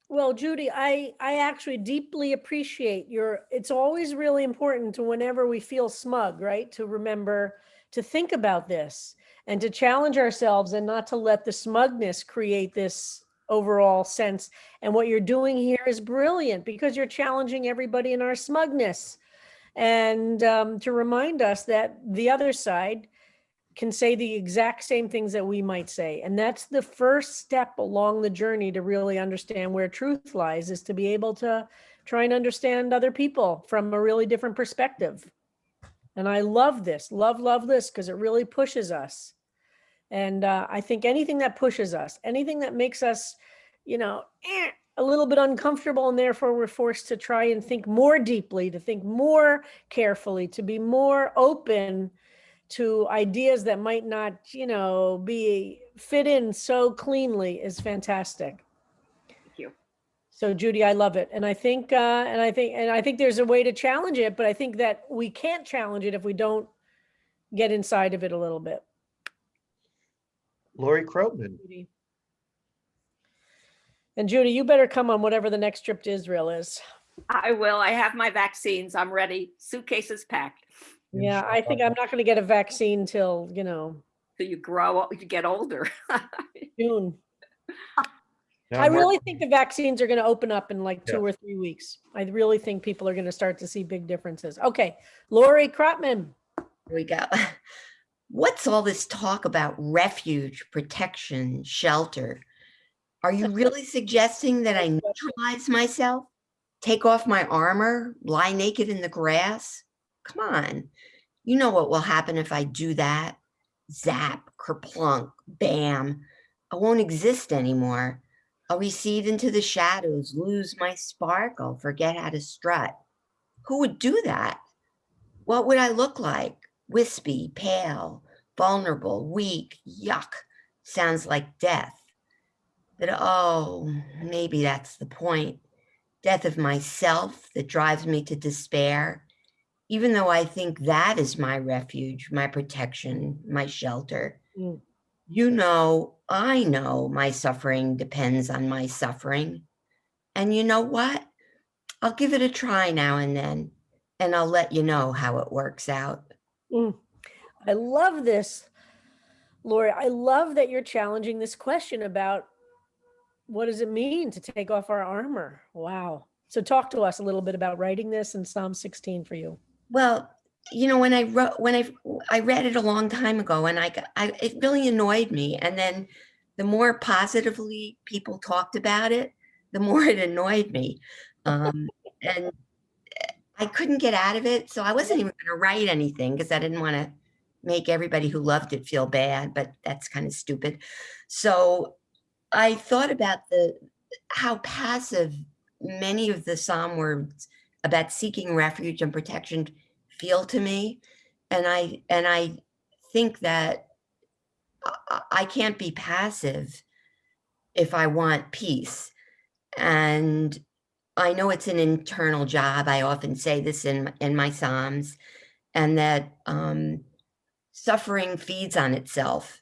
Well, Judy, I actually deeply appreciate it's always really important to, whenever we feel smug, right, to remember to think about this and to challenge ourselves and not to let the smugness create this overall sense. And what you're doing here is brilliant, because you're challenging everybody in our smugness, and to remind us that the other side can say the exact same things that we might say. And that's the first step along the journey to really understand where truth lies, is to be able to try and understand other people from a really different perspective. And I love this, love this, because it really pushes us. And I think anything that pushes us, anything that makes us, a little bit uncomfortable, and therefore we're forced to try and think more deeply, to think more carefully, to be more open to ideas that might not, fit in so cleanly, is fantastic. Thank you. So Judy, I love it. And I think there's a way to challenge it, but I think that we can't challenge it if we don't get inside of it a little bit. Lori Krotman. Judy. And Judy, you better come on whatever the next trip to Israel is. I will. I have my vaccines. I'm ready. Suitcases packed. Yeah, I think I'm not going to get a vaccine till, So you grow up, you get older. June. Now, I Mark- really think the vaccines are going to open up in like 2 Yeah. or 3 weeks. I really think people are going to start to see big differences. Okay, Lori Krotman. Here we go. What's all this talk about refuge, protection, shelter? Are you really suggesting that I neutralize myself? Take off my armor, lie naked in the grass? Come on. You know what will happen if I do that? Zap, kerplunk, bam. I won't exist anymore. I'll recede into the shadows, lose my sparkle, forget how to strut. Who would do that? What would I look like? Wispy, pale, vulnerable, weak, yuck. Sounds like death. But oh, maybe that's the point. Death of myself that drives me to despair. Even though I think that is my refuge, my protection, my shelter. Mm. I know my suffering depends on my suffering. And you know what? I'll give it a try now and then, and I'll let you know how it works out. I love this, Lori. I love that you're challenging this question about what does it mean to take off our armor? Wow. So talk to us a little bit about writing this in Psalm 16 for you. Well, when I read it a long time ago, and it really annoyed me. And then the more positively people talked about it, the more it annoyed me. And I couldn't get out of it. So I wasn't even going to write anything because I didn't want to make everybody who loved it feel bad, but that's kind of stupid. So I thought about how passive many of the Psalm words about seeking refuge and protection feel to me. And I think that I can't be passive if I want peace. And I know it's an internal job. I often say this in my Psalms, and that suffering feeds on itself.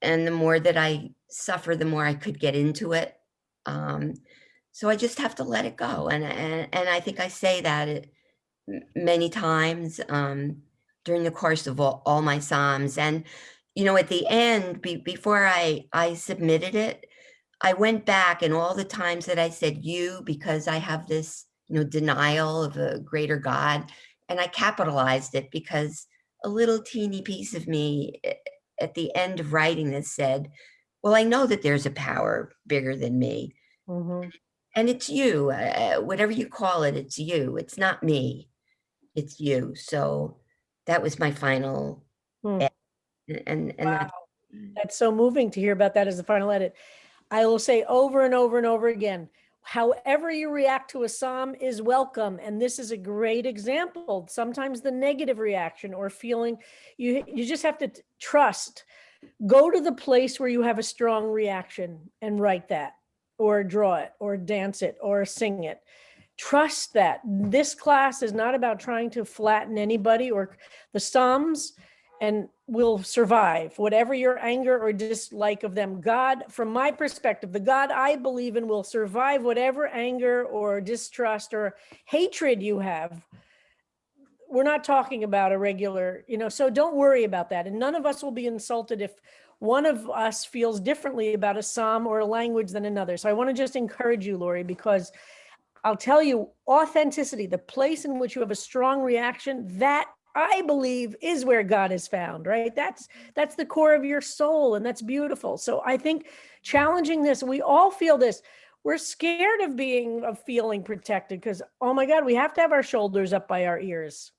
And the more that I suffer, the more I could get into it. So I just have to let it go. And I think I say that many times during the course of all my Psalms. And, at the end, before I submitted it, I went back, and all the times that I said you, because I have this, denial of a greater God, and I capitalized it because a little teeny piece of me at the end of writing this said, well, I know that there's a power bigger than me. Mm-hmm. And it's you, whatever you call it, it's you. It's not me. It's you. So that was my final edit. And Wow. That's so moving to hear about that as the final edit. I will say over and over and over again, however you react to a psalm is welcome. And this is a great example. Sometimes the negative reaction or feeling, you just have to trust. Go to the place where you have a strong reaction and write that, or draw it, or dance it, or sing it. Trust that. This class is not about trying to flatten anybody or the Psalms, and will survive whatever your anger or dislike of them. God, from my perspective, the God I believe in will survive whatever anger or distrust or hatred you have. We're not talking about a regular, so don't worry about that. And none of us will be insulted if one of us feels differently about a psalm or a language than another. So I want to just encourage you, Lori, because I'll tell you, authenticity, the place in which you have a strong reaction, that I believe is where God is found, right? That's the core of your soul, and that's beautiful. So I think challenging this, we all feel this. We're scared of feeling protected because, oh my God, we have to have our shoulders up by our ears.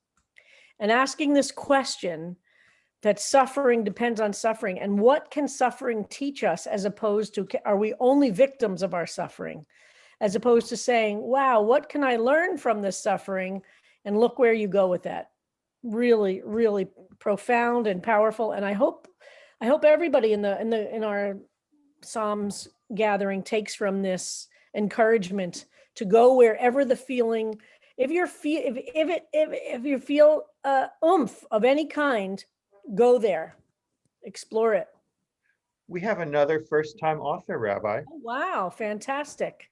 And asking this question, that suffering depends on suffering, and what can suffering teach us, as opposed to, are we only victims of our suffering? As opposed to saying, wow, what can I learn from this suffering? And look where you go with that. Really, really profound and powerful. And I hope everybody in our Psalms gathering takes from this encouragement to go wherever the feeling, if you feel oomph of any kind, go there, explore it. We have another first-time author, Rabbi, Oh, wow, fantastic.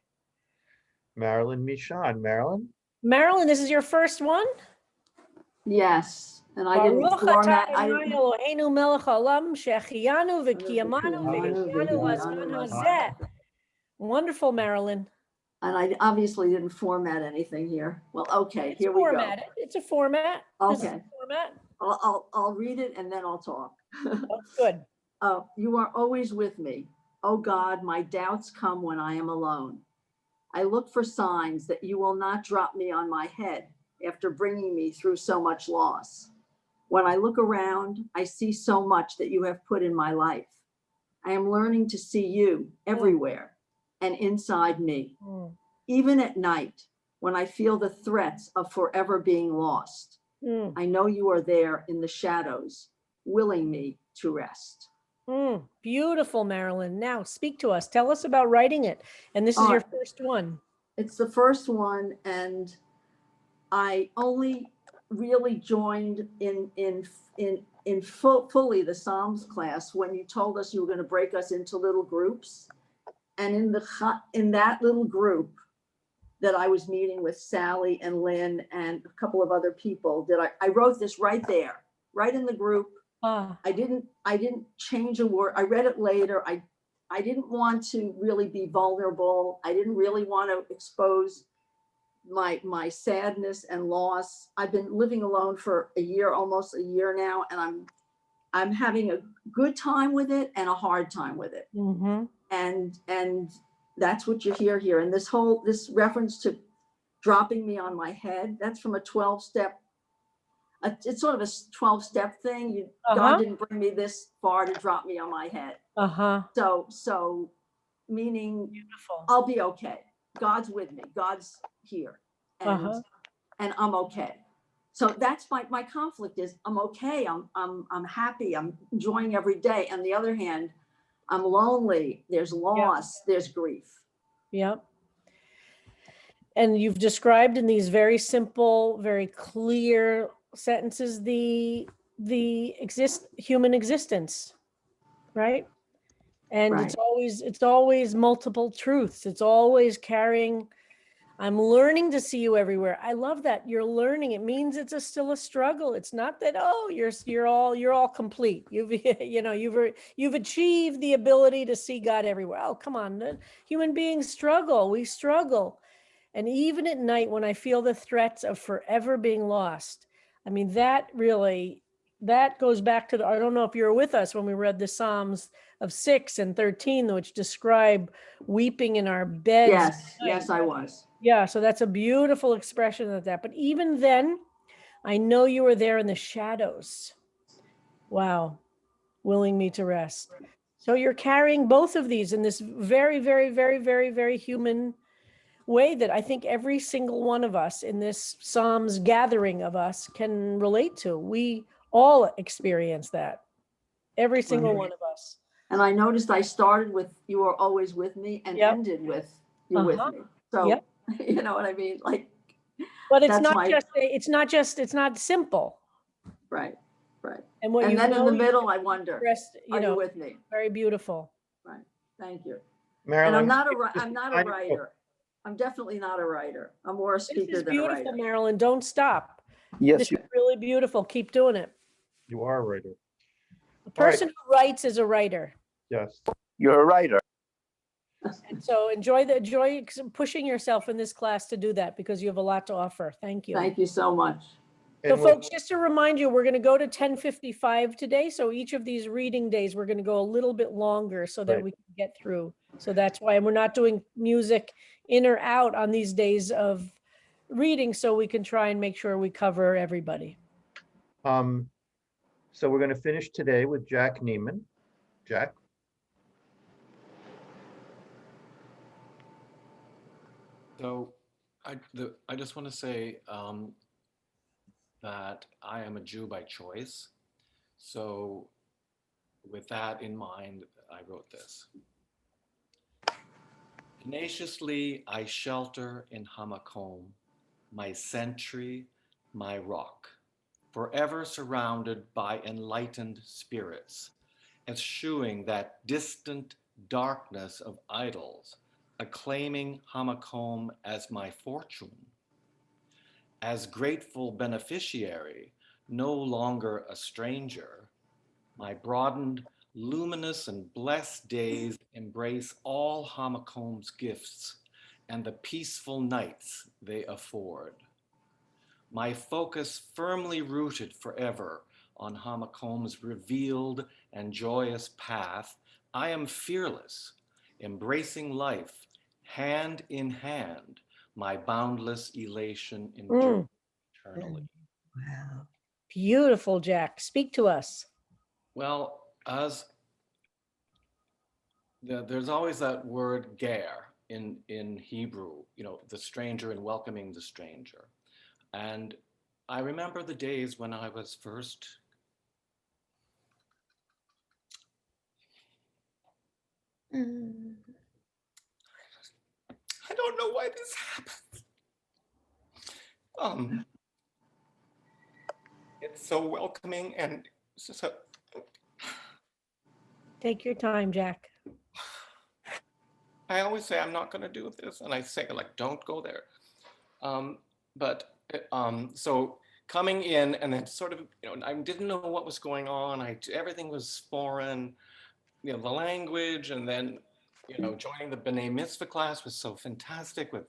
Marilyn Michon. Marilyn? Marilyn, this is your first one? Yes, and I didn't Baruch format, atah I Adonai didn't. Eloheinu melech haolam shechianu v'kiyamanu V'kiyamanu v'higyanu lazman hazeh. Wonderful, Marilyn. And I obviously didn't format anything here. Well, okay, It's here we go. formatted. It's a format. This is a Okay, format. I'll read it and then I'll talk. That's good. You are always with me. Oh God, my doubts come when I am alone. I look for signs that you will not drop me on my head after bringing me through so much loss. When I look around, I see so much that you have put in my life. I am learning to see you everywhere and inside me. Mm. Even at night, when I feel the threats of forever being lost, Mm. I know you are there in the shadows, willing me to rest. Beautiful, Marilyn. Now speak to us. Tell us about writing it. And this is your first one. It's the first one, and I only really joined fully the Psalms class when you told us you were going to break us into little groups. And in that little group that I was meeting with Sally and Lynn and a couple of other people, I wrote this right there, right in the group. I didn't change a word. I read it later. I didn't want to really be vulnerable. I didn't really want to expose my sadness and loss. I've been living alone for almost a year now, and I'm having a good time with it and a hard time with it. Mm-hmm. And that's what you hear here. And this reference to dropping me on my head, that's from a 12-step. It's sort of a 12-step thing. God didn't bring me this far to drop me on my head. So meaning beautiful. I'll be okay. God's with me. God's here. And I'm okay. So that's my conflict is I'm okay. I'm happy. I'm enjoying every day. On the other hand, I'm lonely. There's loss. There's grief. Yep. And you've described in these very simple, very clear sentences the human existence, right? And Right. it's always multiple truths. It's always carrying. I'm learning to see you everywhere. I love that you're learning. It means it's still a struggle. It's not that you're all complete. You've achieved the ability to see God everywhere. Oh, come on, human beings struggle. We struggle. And even at night, when I feel the threats of forever being lost, I mean, that goes back to I don't know if you were with us when we read the Psalms of 6 and 13, which describe weeping in our beds. Yes, I was. Yeah, so that's a beautiful expression of that. But even then, I know you were there in the shadows. Wow, willing me to rest. So you're carrying both of these in this very, very, very, very, very human way that I think every single one of us in this Psalms gathering of us can relate to. We all experience that. Every single one of us. And I noticed I started with "You are always with me" and ended with "You're with me." So you know what I mean? Like, but it's not simple. Right. And what then in the middle, I wonder, are you with me? Very beautiful. Right. Thank you. Marilyn, and I'm not a writer. I'm definitely not a writer. I'm more a speaker than a writer. Beautiful, Marilyn. Don't stop. Yes, this is really beautiful. Keep doing it. You are a writer. The person who writes is a writer. Yes. you're a writer. And so enjoy pushing yourself in this class to do that because you have a lot to offer. Thank you. Thank you so much. So folks, just to remind you, we're going to go to 10:55 today. So each of these reading days, we're going to go a little bit longer so that we can get through. So that's why we're not doing music in or out on these days of reading, so we can try and make sure we cover everybody. So we're going to finish today with Jack Neiman. Jack. So I just want to say that I am a Jew by choice. So with that in mind, I wrote this. Tenaciously I shelter in Hamakom, my sentry, my rock, forever surrounded by enlightened spirits, eschewing that distant darkness of idols, acclaiming Hamakom as my fortune. As grateful beneficiary, no longer a stranger, my broadened, luminous and blessed days embrace all Hamakom's gifts and the peaceful nights they afford. My focus firmly rooted forever on Hamakom's revealed and joyous path, I am fearless, embracing life hand in hand, my boundless elation endure eternally. Wow. Beautiful, Jack. Speak to us. Well, as there's always that word ger in Hebrew, the stranger and welcoming the stranger. And I remember the days when I was first I don't know why this happens. It's so welcoming and so Take your time, Jack. I always say I'm not going to do this, and I say like, don't go there. So coming in and then sort of, I didn't know what was going on. Everything was foreign, the language, and then, joining the B'nai Mitzvah class was so fantastic with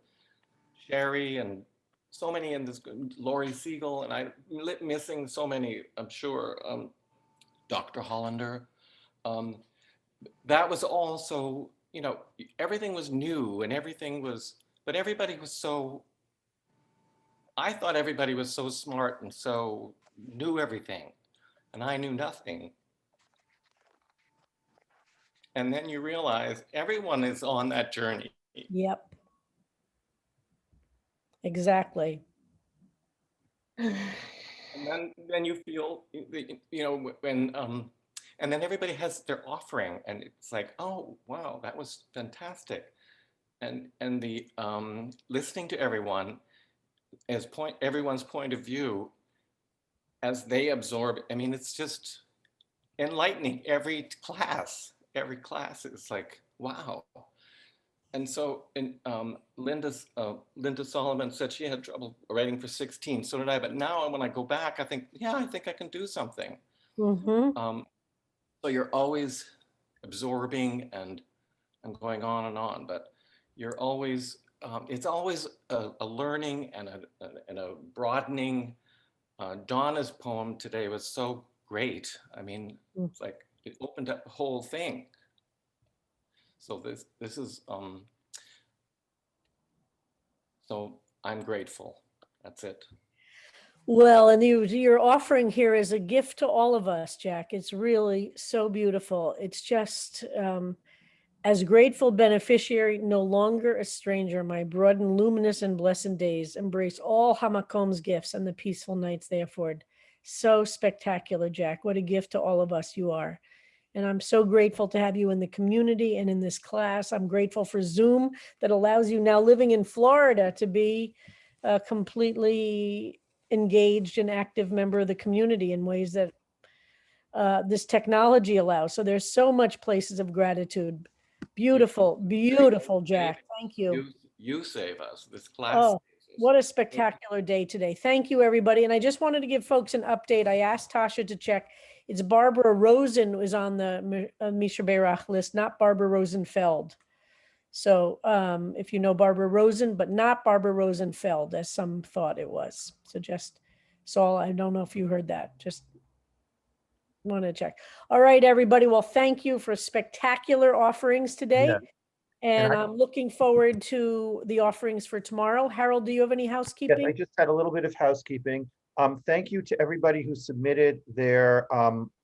Sherry and so many in this, Lori Siegel, and I'm missing so many, I'm sure, Dr. Hollander. That was also, everything was new and but everybody was so, I thought everybody was so smart and so knew everything, and I knew nothing. And then you realize everyone is on that journey. Yep. Exactly. And then you feel, when, and then everybody has their offering, and it's like, oh, wow, that was fantastic. And the listening to everyone as everyone's point of view as they absorb. I mean, it's just enlightening. Every class is like, wow. And so, Linda Solomon said she had trouble writing for 16. So did I. But now, when I go back, I think, yeah, I think I can do something. So you're always absorbing and going on and on, but you're always, it's always a learning and a broadening. Donna's poem today was so great. I mean, it's like it opened up the whole thing. So this is, so I'm grateful. That's it. Well, and your offering here is a gift to all of us, Jack. It's really so beautiful. It's just, as grateful beneficiary, no longer a stranger, my broad and luminous and blessed days embrace all Hamakom's gifts and the peaceful nights they afford. So spectacular, Jack. What a gift to all of us you are. And I'm so grateful to have you in the community and in this class. I'm grateful for Zoom that allows you now living in Florida to be a completely engaged and active member of the community in ways that this technology allows. So there's so much places of gratitude. Beautiful, beautiful, Jack. Thank you. You save us. This class. Oh, what a spectacular day today. Thank you, everybody. And I just wanted to give folks an update. I asked Tasha to check. It's Barbara Rosen was on the Misha Berach list, not Barbara Rosenfeld. So if you know Barbara Rosen, but not Barbara Rosenfeld, as some thought it was. So I don't know if you heard that. Just want to check. All right, everybody. Well, thank you for spectacular offerings today. Yeah. And I'm looking forward to the offerings for tomorrow. Harold, do you have any housekeeping? Yes, I just had a little bit of housekeeping. Thank you to everybody who submitted their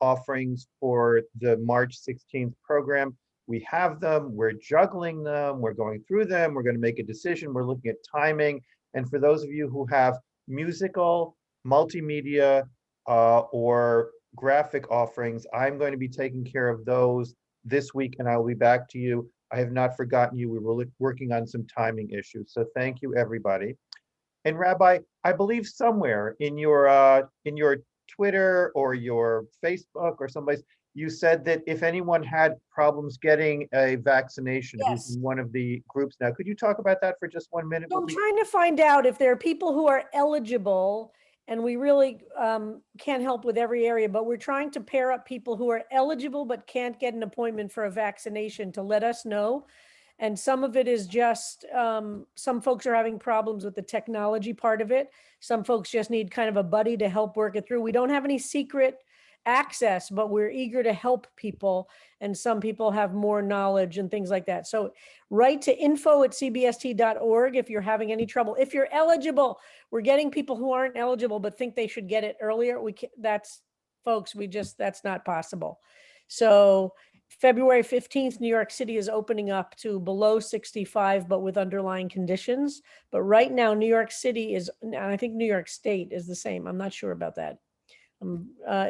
offerings for the March 16th program. We have them, we're juggling them, we're going through them, we're going to make a decision, we're looking at timing. And for those of you who have musical, multimedia, or graphic offerings, I'm going to be taking care of those this week, and I'll be back to you. I have not forgotten you. We were working on some timing issues. So thank you, everybody. And Rabbi, I believe somewhere in your Twitter or your Facebook or someplace, you said that if anyone had problems getting a vaccination, who's Yes. in one of the groups now, could you talk about that for just 1 minute? So I'm trying to find out if there are people who are eligible, and we really can't help with every area, but we're trying to pair up people who are eligible but can't get an appointment for a vaccination to let us know. And some of it is just, some folks are having problems with the technology part of it. Some folks just need kind of a buddy to help work it through. We don't have any secret access, but we're eager to help people. And some people have more knowledge and things like that. So write to info@cbst.org if you're having any trouble. If you're eligible, we're getting people who aren't eligible but think they should get it earlier. We can't, that's, folks, that's not possible. So February 15th, New York City is opening up to below 65, but with underlying conditions. But right now, New York City is, and I think New York State is the same. I'm not sure about that.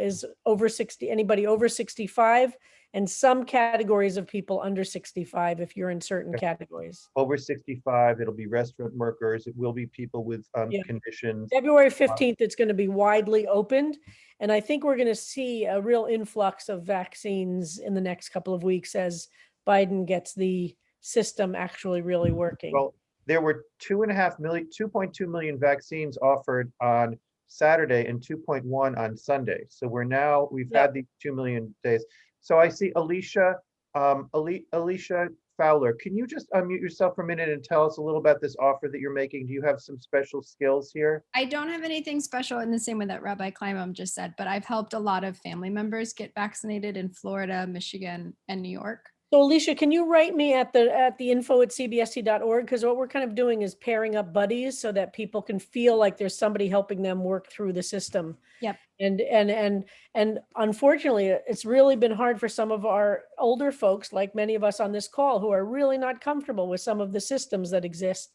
Is over 60, anybody over 65, and some categories of people under 65 if you're in certain categories. Over 65, it'll be restaurant workers. It will be people with Yeah. conditions. February 15th, it's going to be widely opened. And I think we're going to see a real influx of vaccines in the next couple of weeks as Biden gets the system actually really working. Well, there were 2.2 million vaccines offered on Saturday and 2.1 on Sunday. So we've had these 2 million days. So I see Alicia Fowler. Can you just unmute yourself for a minute and tell us a little about this offer that you're making? Do you have some special skills here? I don't have anything special in the same way that Rabbi Kleinbaum just said, but I've helped a lot of family members get vaccinated in Florida, Michigan, and New York. So Alicia, can you write me at the info@cbst.org? Because what we're kind of doing is pairing up buddies so that people can feel like there's somebody helping them work through the system. Yep. And unfortunately, it's really been hard for some of our older folks, like many of us on this call, who are really not comfortable with some of the systems that exist.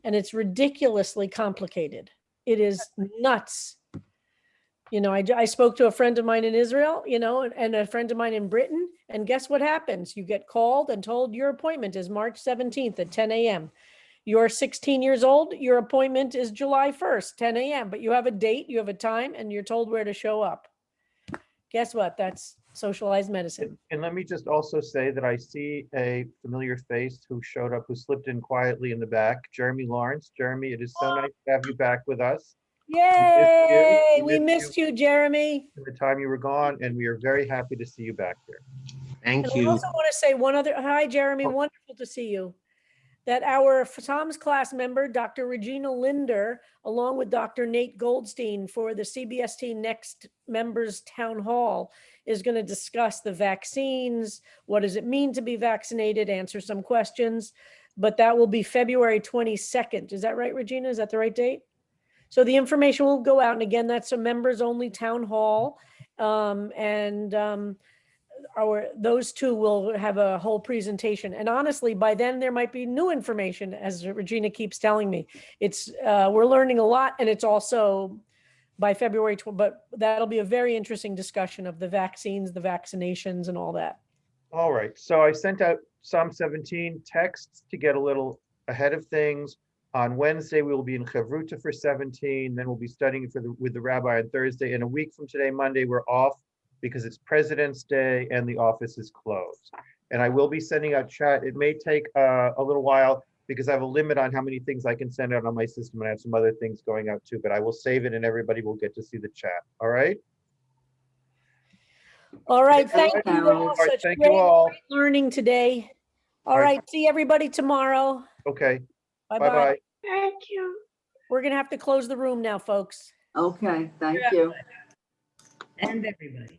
And it's ridiculously complicated. It is nuts. You know, I spoke to a friend of mine in Israel, you know, and a friend of mine in Britain. And guess what happens? You get called and told your appointment is March 17th at 10 a.m. You're 16 years old, your appointment is July 1st, 10 a.m. But you have a date, you have a time, and you're told where to show up. Guess what? That's socialized medicine. And let me just also say that I see a familiar face who showed up, who slipped in quietly in the back, Jeremy Lawrence. Jeremy, it is so nice to have you back with us. Yay! We missed you, Jeremy. The time you were gone, and we are very happy to see you back here. Thank And you. I also want to say one other, hi, Jeremy, wonderful to see you. That our Tom's class member, Dr. Regina Linder, along with Dr. Nate Goldstein for the CBST Next Members Town Hall, is going to discuss the vaccines. What does it mean to be vaccinated? Answer some questions. But that will be February 22nd. Is that right, Regina? Is that the right date? So the information will go out. And again, that's a members only town hall. Those two will have a whole presentation. And honestly, by then there might be new information, as Regina keeps telling me. It's we're learning a lot, and it's also by February, but that'll be a very interesting discussion of the vaccines, the vaccinations, and all that. All right, so I sent out Psalm 17 texts to get a little ahead of things. On Wednesday, we will be in Chavruta for 17. Then we'll be studying with the rabbi on Thursday. And a week from today, Monday, we're off because it's President's Day and the office is closed. And I will be sending out chat. It may take a little while because I have a limit on how many things I can send out on my system, and I have some other things going out too, but I will save it and everybody will get to see the chat. All right? All right, thank you all. All right, Such thank you all. great learning today. All All right. right, see everybody tomorrow. Okay, Bye-bye. bye-bye. Thank you. We're going to have to close the room now, folks. Okay, thank you. And everybody.